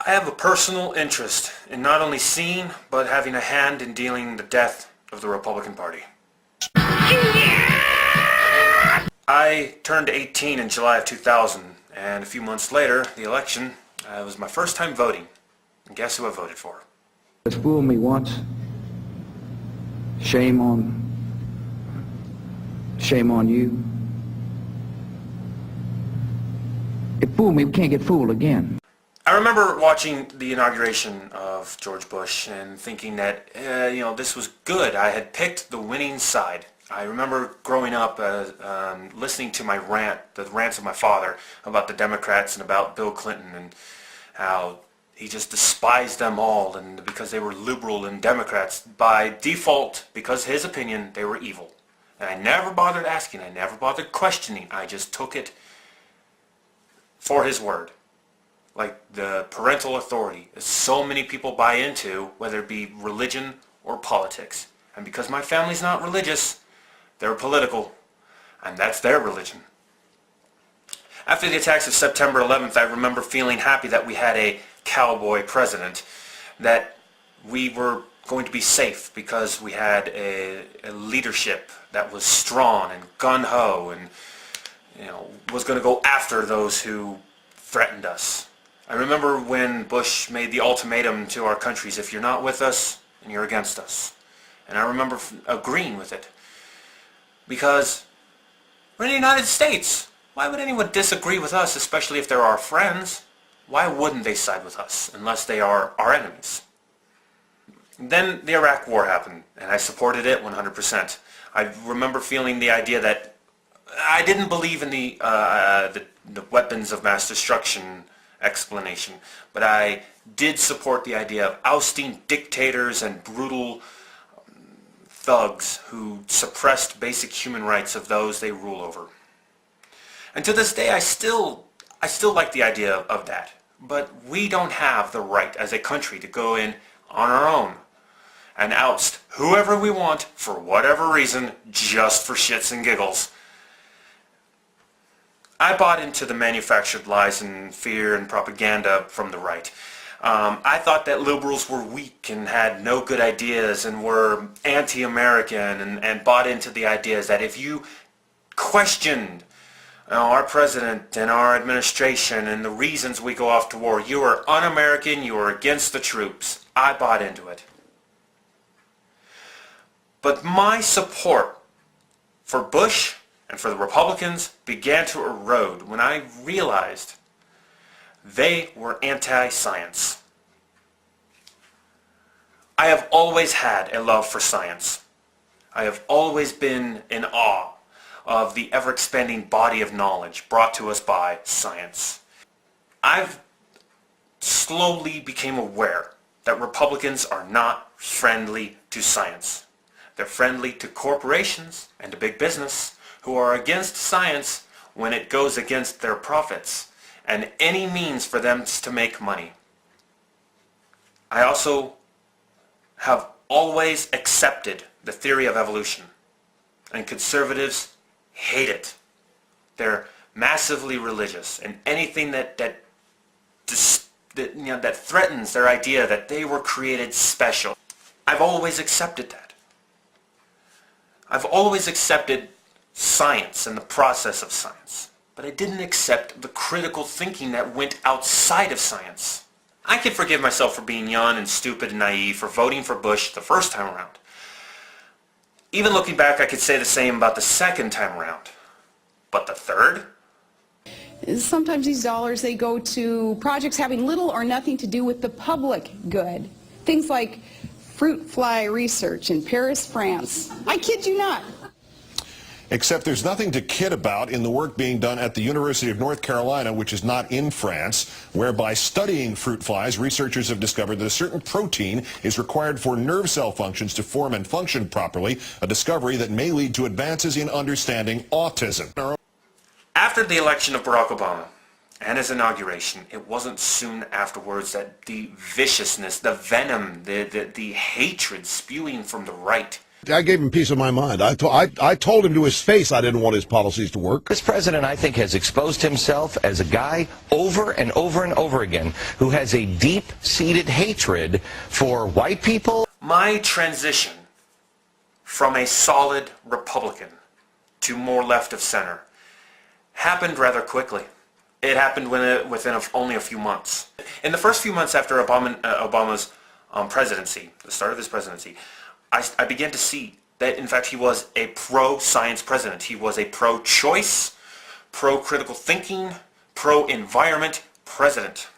I have a personal interest in not only seeing, but having a hand in dealing the death of the Republican Party. I turned 18 in July of 2000, and a few months later, the election, was my first time voting. And guess who I voted for? It's fooled me once. Shame on you. It fooled me, we can't get fooled again. I remember watching the inauguration of George Bush and thinking that, this was good. I had picked the winning side. I remember growing up listening to the rants of my father about the Democrats and about Bill Clinton and how he just despised them all, and because they were liberal and Democrats, by default, because his opinion, they were evil. And I never bothered asking, I never bothered questioning, I just took it for his word. Like the parental authority, as so many people buy into, whether it be religion or politics. And because my family's not religious, they're political, and that's their religion. After the attacks of September 11th, I remember feeling happy that we had a cowboy president, that we were going to be safe because we had a leadership that was strong and gung-ho and was going to go after those who threatened us. I remember when Bush made the ultimatum to our countries, if you're not with us, then you're against us. And I remember agreeing with it. Because we're in the United States. Why would anyone disagree with us, especially if they're our friends? Why wouldn't they side with us unless they are our enemies? Then the Iraq War happened, and I supported it 100%. I remember feeling the idea that I didn't believe in the weapons of mass destruction explanation, but I did support the idea of ousting dictators and brutal thugs who suppressed basic human rights of those they rule over. And to this day, I still like the idea of that. But we don't have the right as a country to go in on our own and oust whoever we want for whatever reason, just for shits and giggles. I bought into the manufactured lies and fear and propaganda from the right. I thought that liberals were weak and had no good ideas and were anti-American and bought into the ideas that if you questioned our president and our administration and the reasons we go off to war, you are un-American, you are against the troops. I bought into it. But my support for Bush and for the Republicans began to erode when I realized they were anti-science. I have always had a love for science. I have always been in awe of the ever-expanding body of knowledge brought to us by science. I've slowly became aware that Republicans are not friendly to science. They're friendly to corporations and to big business who are against science when it goes against their profits and any means for them to make money. I also have always accepted the theory of evolution, and conservatives hate it. They're massively religious, and anything that threatens their idea that they were created special. I've always accepted that. I've always accepted science and the process of science, but I didn't accept the critical thinking that went outside of science. I can forgive myself for being young and stupid and naive for voting for Bush the first time around. Even looking back, I could say the same about the second time around. But the third? Sometimes these dollars, they go to projects having little or nothing to do with the public good. Things like fruit fly research in Paris, France. I kid you not. Except there's nothing to kid about in the work being done at the University of North Carolina, which is not in France, whereby studying fruit flies, researchers have discovered that a certain protein is required for nerve cell functions to form and function properly, a discovery that may lead to advances in understanding autism. After the election of Barack Obama and his inauguration, it wasn't soon afterwards that the viciousness, the venom, the hatred spewing from the right I gave him peace of my mind. I told him to his face I didn't want his policies to work. This president, I think, has exposed himself as a guy over and over and over again who has a deep-seated hatred for white people. My transition from a solid Republican to more left of center happened rather quickly. It happened within only a few months. In the first few months after Obama's presidency, the start of his presidency, I began to see that, in fact, he was a pro-science president. He was a pro-choice, pro-critical thinking, pro-environment president.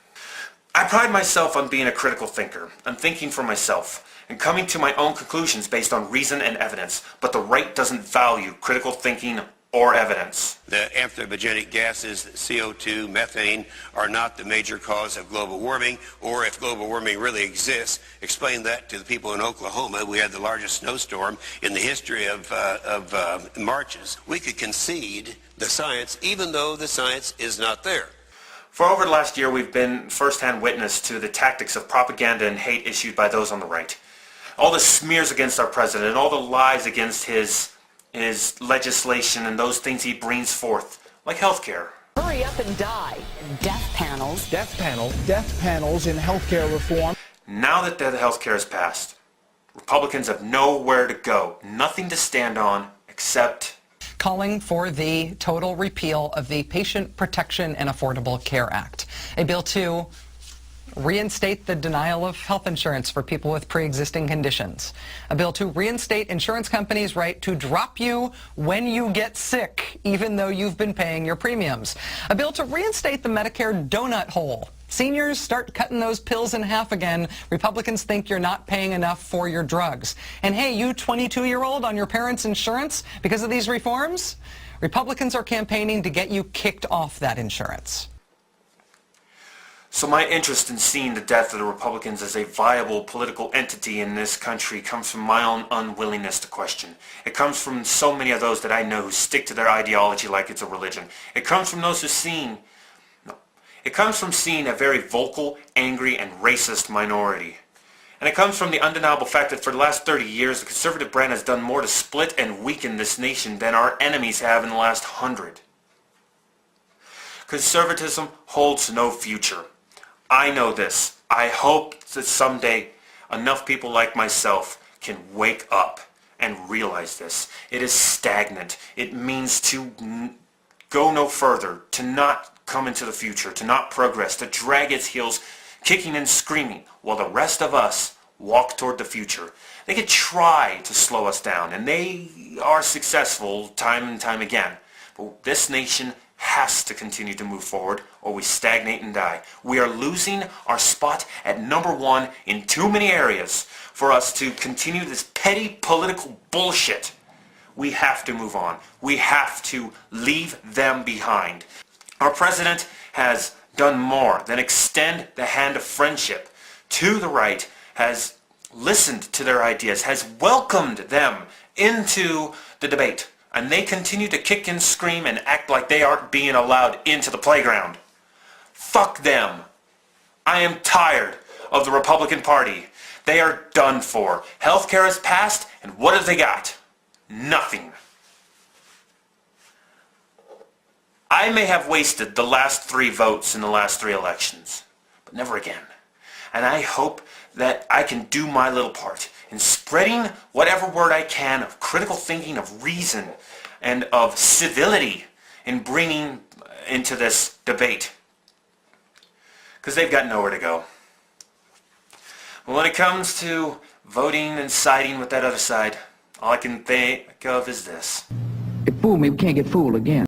I pride myself on being a critical thinker, on thinking for myself, and coming to my own conclusions based on reason and evidence, but the right doesn't value critical thinking or evidence. The anthropogenic gases, CO2, methane, are not the major cause of global warming, or if global warming really exists, explain that to the people in Oklahoma. We had the largest snowstorm in the history of Marches. We could concede the science, even though the science is not there. For over the last year, we've been first-hand witness to the tactics of propaganda and hate issued by those on the right. All the smears against our president, and all the lies against his legislation and those things he brings forth, like healthcare. Hurry up and die. Death panels. Death panels in healthcare reform. Now that the healthcare is passed, Republicans have nowhere to go, nothing to stand on except calling for the total repeal of the Patient Protection and Affordable Care Act, a bill to reinstate the denial of health insurance for people with pre-existing conditions, a bill to reinstate insurance companies' right to drop you when you get sick, even though you've been paying your premiums, a bill to reinstate the Medicare donut hole. Seniors, start cutting those pills in half again. Republicans think you're not paying enough for your drugs. And hey, you 22-year-old on your parents' insurance, because of these reforms, Republicans are campaigning to get you kicked off that insurance. So my interest in seeing the death of the Republicans as a viable political entity in this country comes from my own unwillingness to question. It comes from so many of those that I know who stick to their ideology like it's a religion. It comes from those It comes from seeing a very vocal, angry, and racist minority. And it comes from the undeniable fact that for the last 30 years, the conservative brand has done more to split and weaken this nation than our enemies have in the last 100. Conservatism holds no future. I know this. I hope that someday enough people like myself can wake up and realize this. It is stagnant. It means to go no further, to not come into the future, to not progress, to drag its heels, kicking and screaming, while the rest of us walk toward the future. They could try to slow us down, and they are successful time and time again. But this nation has to continue to move forward, or we stagnate and die. We are losing our spot at #1 in too many areas for us to continue this petty political bullshit. We have to move on. We have to leave them behind. Our president has done more than extend the hand of friendship to the right, has listened to their ideas, has welcomed them into the debate. And they continue to kick and scream and act like they aren't being allowed into the playground. Fuck them. I am tired of the Republican Party. They are done for. Healthcare is passed, and what have they got? Nothing. I may have wasted the last 3 votes in the last 3 elections, but never again. And I hope that I can do my little part in spreading whatever word I can of critical thinking, of reason, and of civility in bringing into this debate. Because they've got nowhere to go. But when it comes to voting and siding with that other side, all I can think of is this. It fooled me, we can't get fooled again.